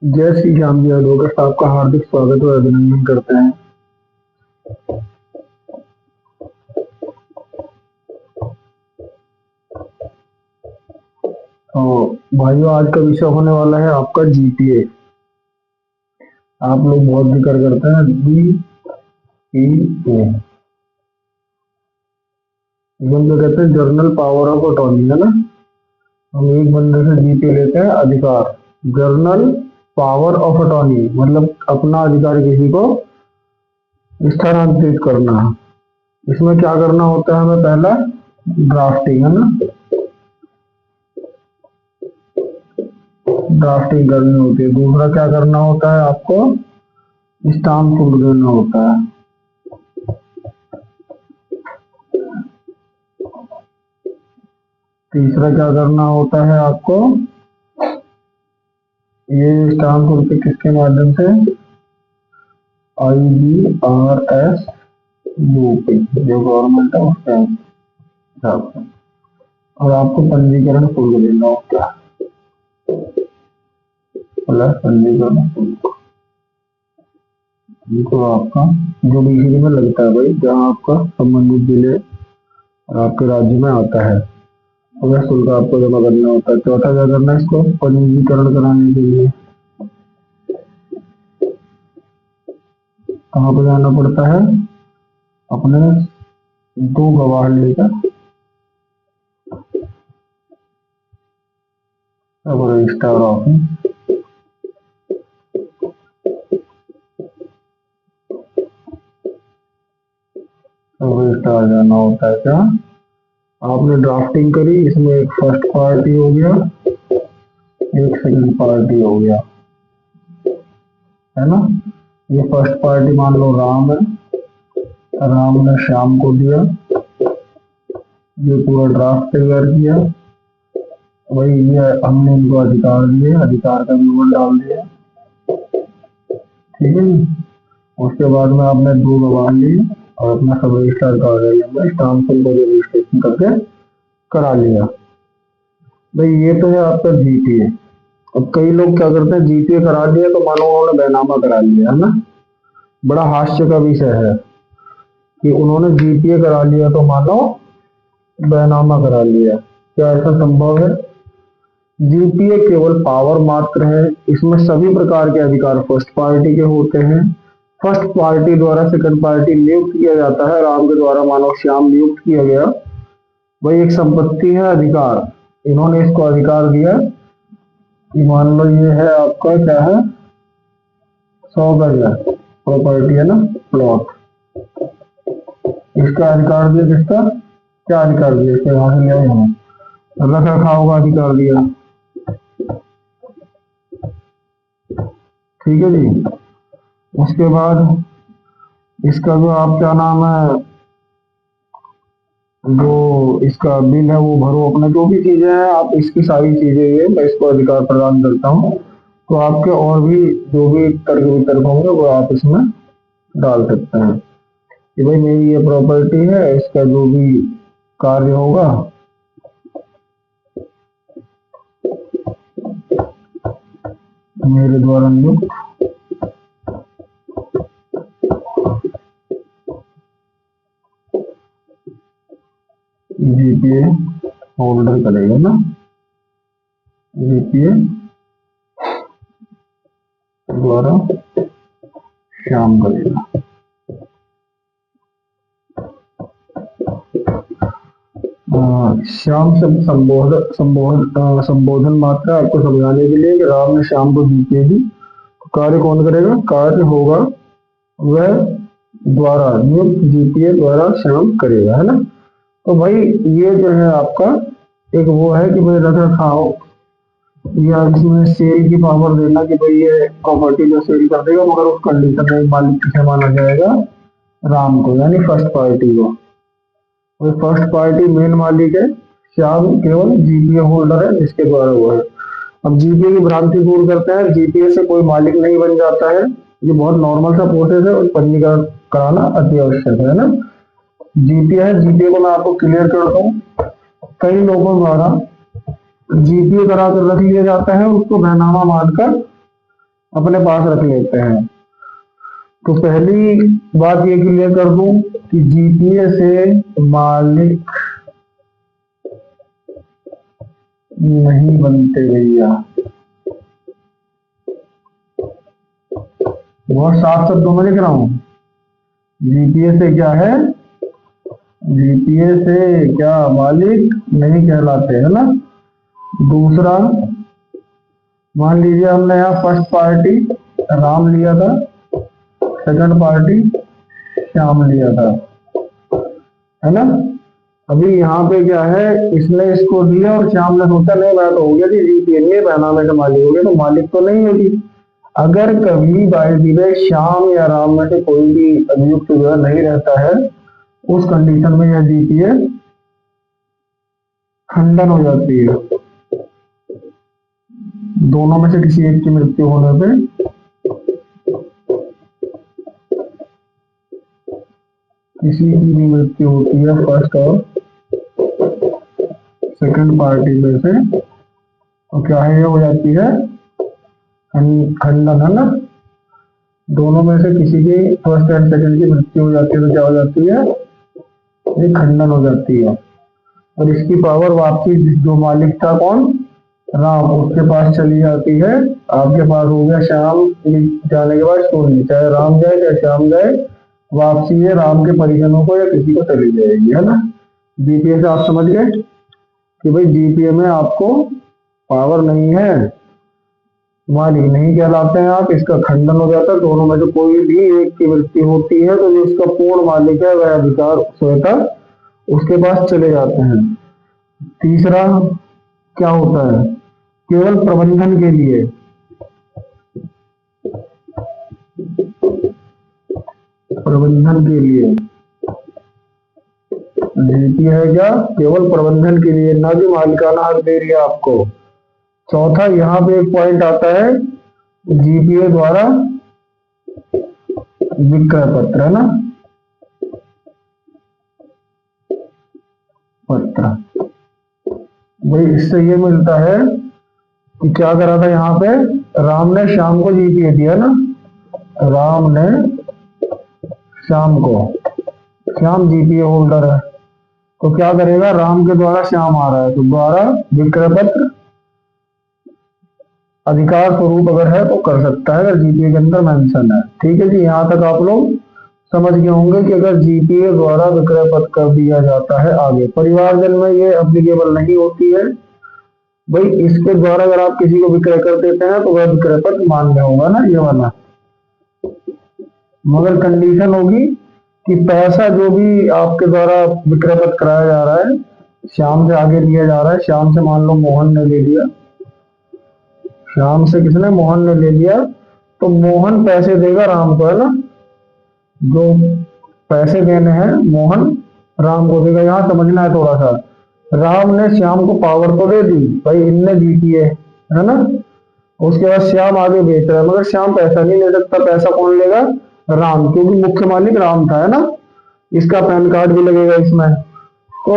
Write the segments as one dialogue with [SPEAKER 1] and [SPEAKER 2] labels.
[SPEAKER 1] जय श्री राम जी। एडवोकेट साहब का हार्दिक स्वागत और अभिनंदन करते हैं। तो भाइयों, आज का विषय होने वाला है आपका जीपीए। आप लोग बहुत जिक्र करते हैं जीपीए, हम तो कहते हैं जर्नल पावर ऑफ अटॉर्नी, है ना। हम एक बंदे से जीपीए लेते हैं, अधिकार, जर्नल पावर ऑफ अटॉर्नी, मतलब अपना अधिकार किसी को स्थानांतरित करना। इसमें क्या करना होता है हमें? पहला ड्राफ्टिंग, है ना, ड्राफ्टिंग करनी होती है। दूसरा क्या करना होता है आपको? स्टाम्प शुल्क देना होता है। तीसरा क्या करना होता है आपको? ये स्टाम्प शुल्क किसके माध्यम से? IBRS यूपी, जो गवर्नमेंट है उसके हिसाब से। और आपको पंजीकरण शुल्क देना होता है, प्लस पंजीकरण शुल्क, जो आपका जुडिशरी में लगता है भाई, जहाँ आपका संबंधित जिले और आपके राज्य में आता है, तो वह शुल्क आपको जमा करना होता है। चौथा क्या करना है? इसको पंजीकरण कराने के लिए कहाँ पर जाना पड़ता है? अपने 2 गवाह लेकर सब रजिस्ट्रार ऑफिस, सब रजिस्ट्रार जाना होता है। क्या आपने ड्राफ्टिंग करी, इसमें एक फर्स्ट पार्टी हो गया, एक सेकंड पार्टी हो गया, है ना। ये फर्स्ट पार्टी मान लो राम है, राम ने श्याम को दिया, ये पूरा ड्राफ्ट तैयार किया भाई, ये हमने इनको अधिकार दिए, अधिकार का विवरण डाल दिया, ठीक है जी। उसके बाद में आपने 2 गवाह लिए और अपना सब रजिस्ट्रार कार्यालय में स्टाम्प शुल्क को रजिस्ट्रेशन करके करा लिया भाई। ये तो है आपका जीपीए। अब कई लोग क्या करते हैं, जीपीए करा दिया तो मानो उन्होंने बैनामा करा लिया, है ना। बड़ा हास्य का विषय है कि उन्होंने जीपीए करा लिया तो मानो बैनामा करा लिया। क्या ऐसा संभव है? जीपीए केवल पावर मात्र है, इसमें सभी प्रकार के अधिकार फर्स्ट पार्टी के होते हैं। फर्स्ट पार्टी द्वारा सेकंड पार्टी नियुक्त किया जाता है। राम के द्वारा मानव श्याम नियुक्त किया गया, वही एक संपत्ति है, अधिकार। इन्होंने इसको अधिकार दिया कि मान लो ये है आपका, क्या है, 100 गज है प्रॉपर्टी, है ना, प्लॉट। इसका अधिकार दिया, किसका? क्या अधिकार दिया? इसके यहाँ से ले आए हम, रख रखाव का अधिकार दिया, ठीक है जी। उसके बाद इसका जो आप क्या नाम है, जो इसका बिल है वो भरो, अपना जो भी चीजें हैं आप, इसकी सारी चीजें ये मैं इसको अधिकार प्रदान करता हूँ। तो आपके और भी जो भी तर्क वितर्क होंगे वो आप इसमें डाल सकते हैं कि भाई मेरी ये प्रॉपर्टी है, इसका जो भी कार्य होगा मेरे द्वारा नियुक्त जीपीए होल्डर करेगा ना, जीपीए द्वारा श्याम करेगा। श्याम शब्द संबोधन मात्र आपको समझाने के लिए कि राम ने श्याम को जीपीए दी, तो कार्य कौन करेगा? कार्य होगा वह द्वारा नियुक्त जीपीए द्वारा श्याम करेगा, है ना। तो भाई ये जो है आपका एक वो है कि भाई रख रखाव या इसमें सेल की पावर देना कि भाई ये प्रॉपर्टी जो सेल कर देगा, मगर उस कंडीशन में मालिक किसे माना जाएगा? राम को, यानी फर्स्ट पार्टी को। वो फर्स्ट पार्टी मेन मालिक है, श्याम केवल जीपीए होल्डर है जिसके द्वारा हुआ है। अब जीपीए की भ्रांति दूर करते हैं, जीपीए से कोई मालिक नहीं बन जाता है, ये बहुत नॉर्मल सा प्रोसेस है और पंजीकरण कराना अति आवश्यक है ना। जीपीए है, जीपीए को मैं आपको क्लियर करता हूँ। कई लोगों द्वारा जीपीए करा कर रख लिया जाता है, उसको बैनामा मानकर अपने पास रख लेते हैं। तो पहली बात ये क्लियर कर दूं कि जीपीए से मालिक नहीं बनते भैया। बहुत साफ शब्दों में लिख रहा हूं। जीपीए से क्या है, जीपीए से क्या मालिक नहीं कहलाते, है ना। दूसरा, मान लीजिए हमने यहाँ फर्स्ट पार्टी राम लिया था, सेकंड पार्टी श्याम लिया था, है ना। अभी यहाँ पे क्या है, इसने इसको दिया और श्याम ने सोचा नहीं मैं तो हो गया जी जीपीए नहीं पहना में से मालिक हो गया, तो मालिक तो नहीं होगी। अगर कभी बाय द वे श्याम या राम में से कोई भी अभियुक्त जो है नहीं रहता है, उस कंडीशन में यह जीपीए खंडन हो जाती है। दोनों में से किसी एक की मृत्यु होने पे किसी की भी मृत्यु होती है फर्स्ट और सेकंड पार्टी में से, तो क्या है, ये हो जाती है खंडन, है ना। दोनों में से किसी की फर्स्ट एंड सेकंड की मृत्यु हो जाती है तो क्या हो जाती है, ये खंडन हो जाती है। और इसकी पावर वापसी जो मालिक था कौन, राम, उसके पास चली जाती है। आपके पास हो गया श्याम जाने के बाद शून्य, चाहे राम जाए चाहे श्याम जाए, वापसी है राम के परिजनों को या किसी को चली जाएगी, है ना। जीपीए से आप समझ गए कि भाई जीपीए में आपको पावर नहीं है, मालिक नहीं कहलाते हैं आप, इसका खंडन हो जाता है। दोनों में से कोई भी एक की मृत्यु होती है तो जो इसका पूर्ण मालिक है वह अधिकार स्वतः उसके पास चले जाते हैं। तीसरा क्या होता है, केवल प्रबंधन के लिए, प्रबंधन के लिए जीपीए है क्या, केवल प्रबंधन के लिए, ना कि मालिकाना हक दे रही है आपको। चौथा, यहाँ पे एक पॉइंट आता है जीपीए द्वारा विक्रय पत्र, है ना, पत्र। भाई इससे ये मिलता है कि क्या करा था यहाँ पे, राम ने श्याम को जीपीए दिया ना, राम ने श्याम को, श्याम जीपीए होल्डर है, तो क्या करेगा, राम के द्वारा श्याम आ रहा है तो द्वारा विक्रय पत्र अधिकार स्वरूप अगर है तो कर सकता है, अगर जीपीए के अंदर मेंशन है। ठीक है जी, यहाँ तक आप लोग समझ गए होंगे कि अगर जीपीए द्वारा विक्रय पत्र कर दिया जाता है। आगे परिवारजन में ये एप्लीकेबल नहीं होती है भाई, इसके द्वारा अगर आप किसी को विक्रय कर देते हैं तो वह विक्रय पत्र मान्य होगा ना, ये वाला। मगर कंडीशन होगी कि पैसा जो भी आपके द्वारा विक्रय पत्र कराया जा रहा है, श्याम से आगे दिया जा रहा है, श्याम से मान लो मोहन ने ले लिया, श्याम से किसने, मोहन ने ले लिया, तो मोहन पैसे देगा राम को, है ना। जो पैसे देने हैं मोहन राम को देगा। यहाँ समझना है थोड़ा सा, राम ने श्याम को पावर तो दे दी भाई, इनने जीती है ना। उसके बाद श्याम आगे बेच रहा है, मगर श्याम पैसा नहीं ले सकता, पैसा कौन लेगा, राम, क्योंकि मुख्य मालिक राम था, है ना। इसका पैन कार्ड भी लगेगा इसमें। तो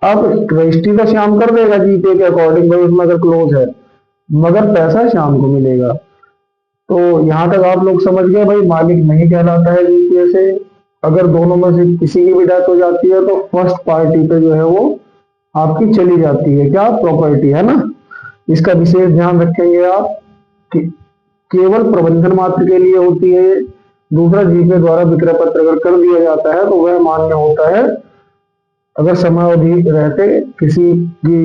[SPEAKER 1] अब रजिस्ट्री तो श्याम कर देगा जीपीए के अकॉर्डिंग, भाई उसमें अगर क्लोज है, मगर पैसा शाम को मिलेगा। तो यहां तक आप लोग समझ गए भाई, मालिक नहीं कहलाता है जीपीए से। अगर दोनों में से किसी की भी डेथ हो जाती है तो फर्स्ट पार्टी पे जो है वो आपकी चली जाती है, क्या, प्रॉपर्टी, है ना। इसका विशेष ध्यान रखेंगे आप कि केवल प्रबंधन मात्र के लिए होती है। दूसरा, जीपीए द्वारा विक्रय पत्र अगर कर दिया जाता है तो वह मान्य होता है अगर समय अवधि रहते किसी की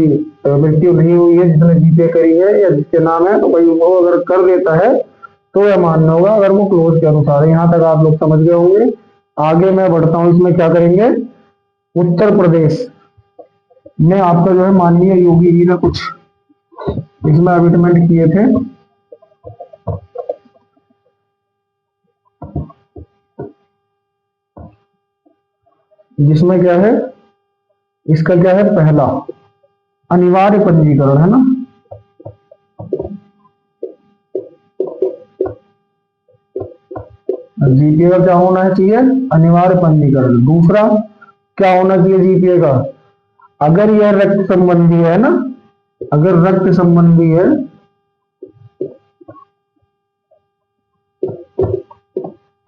[SPEAKER 1] मृत्यु नहीं हुई है जिसने जीपीए करी है या जिसके नाम है, तो भाई वो अगर कर देता है तो यह मान्य होगा अगर वो क्लोज के अनुसार है। यहाँ तक आप लोग समझ गए होंगे। आगे मैं बढ़ता हूँ, इसमें क्या करेंगे, उत्तर प्रदेश में आपका जो है माननीय योगी जी ने कुछ इसमें अमिटमेंट किए थे। जिसमें क्या है, इसका क्या है, पहला अनिवार्य पंजीकरण, है ना। जीपीए का क्या होना चाहिए, अनिवार्य पंजीकरण। दूसरा क्या होना चाहिए जीपीए का, अगर यह रक्त संबंधी है ना, अगर रक्त संबंधी है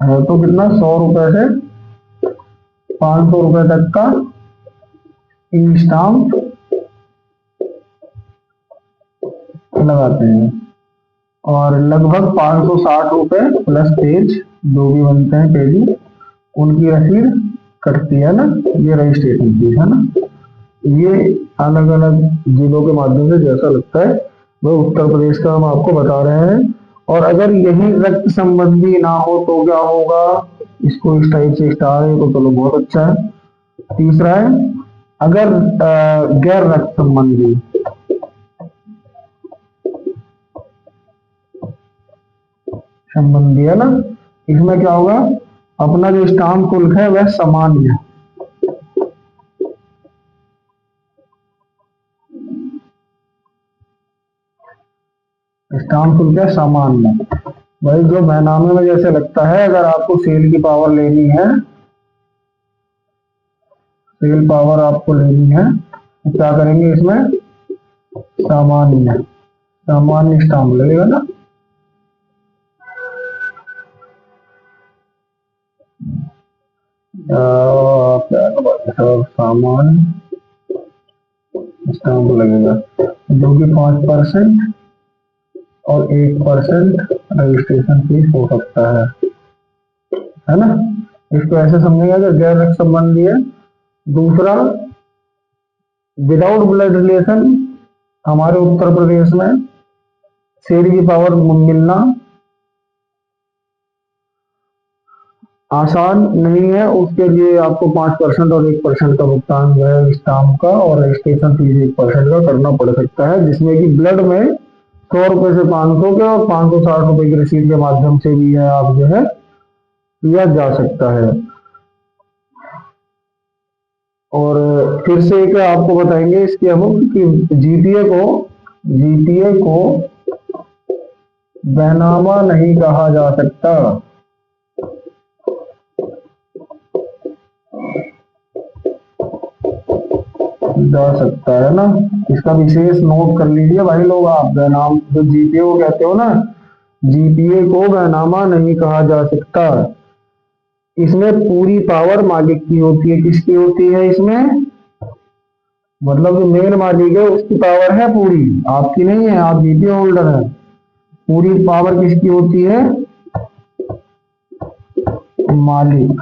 [SPEAKER 1] है तो कितना 100 रुपए से 500 रुपए तक का ई स्टाम्प लगाते हैं, और लगभग 560 रुपए प्लस पेज जो भी बनते हैं पेजी, उनकी रसीद कटती है ना, ये रजिस्ट्रेशन फीस है ना। ये अलग अलग जिलों के माध्यम से जैसा लगता है वो उत्तर प्रदेश का हम आपको बता रहे हैं। और अगर यही रक्त संबंधी ना हो तो क्या होगा, इसको इस टाइप से स्टार है तो चलो बहुत अच्छा है। तीसरा है अगर गैर रक्त संबंधी, संबंधी है ना, इसमें क्या होगा, अपना जो स्टाम्प शुल्क है वह सामान्य, स्टाम्प शुल्क है सामान्य। भाई जो बैनामे में जैसे लगता है, अगर आपको सेल की पावर लेनी है, सेल पावर आपको लेनी है तो क्या करेंगे, इसमें सामान्य, सामान्य स्टाम्प लगेगा ना। सामान्य स्टाम्प लगेगा जो कि 5% और 1% रजिस्ट्रेशन फीस हो सकता है ना। इसको ऐसे समझेगा कि गैर रक्त संबंधी है। दूसरा, विदाउट ब्लड रिलेशन हमारे उत्तर प्रदेश में शेर की पावर मिलना आसान नहीं है, उसके लिए आपको 5% और 1% का भुगतान जो है स्टाम्प का और रजिस्ट्रेशन फीस 1% का करना पड़ सकता है, जिसमें कि ब्लड में 100 रुपए से 500 के और 560 रुपए की रसीद के माध्यम से भी है आप जो है किया जा सकता है। और फिर से एक आपको बताएंगे इसके हम कि जीपीए को बैनामा नहीं कहा जा सकता। जा सकता है ना, इसका विशेष नोट कर लीजिए भाई लोग आप। बैनाम जो जीपीए को कहते हो ना, जीपीए को बैनामा नहीं कहा जा सकता। इसमें पूरी पावर मालिक की होती है। किसकी होती है इसमें, मतलब जो मेन मालिक है उसकी पावर है पूरी, आपकी नहीं है, आप जीपीए होल्डर है। पूरी पावर किसकी होती है, मालिक,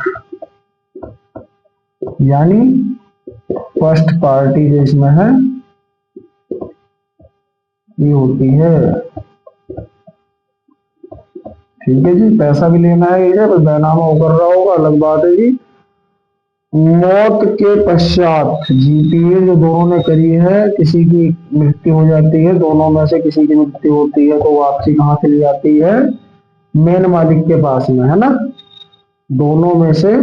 [SPEAKER 1] यानी फर्स्ट पार्टी जो इसमें है ये होती है। ठीक है जी, पैसा भी लेना है ये, तो बैनामा कर रहा होगा अलग बात है जी। मौत के पश्चात जीपीए जो दोनों ने करी है, किसी की मृत्यु हो जाती है, दोनों में से किसी की मृत्यु होती है, तो वापसी कहाँ से ली जाती है, मेन मालिक के पास में, है ना। दोनों में से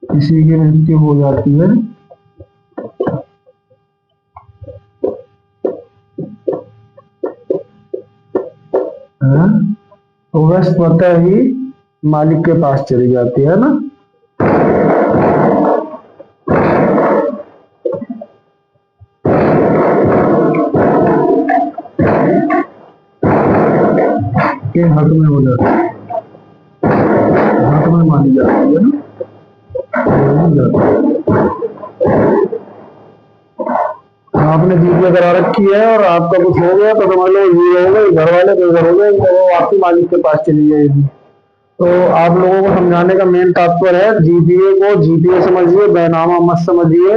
[SPEAKER 1] किसी की मृत्यु हो जाती है तो वह स्वतः ही मालिक के पास चली जाती है ना। के हक में हो जाती है, हक में मानी जाती है ना, आपने जीपीए करा रखी है और आपका कुछ हो गया तो समझ लो ये हो गई, घर वाले बेघर हो गए तो वो आपकी मालिक के पास चली जाएगी। तो आप लोगों को समझाने का मेन तात्पर्य है, जीपीए को जीपीए समझिए, बैनामा मत समझिए।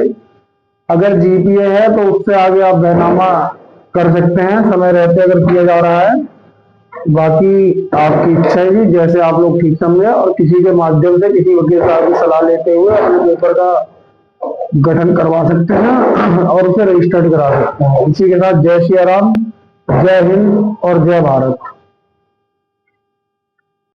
[SPEAKER 1] अगर जीपीए है तो उससे आगे आप बैनामा कर सकते हैं, समय रहते अगर किया जा रहा है। बाकी आपकी इच्छा है जी, जैसे आप लोग ठीक समझे, और किसी के माध्यम से किसी वकील साहब की सलाह लेते हुए अपने पेपर का गठन करवा सकते हैं और उसे रजिस्टर्ड करा सकते हैं। इसी के साथ जय श्री राम, जय हिंद और जय भारत।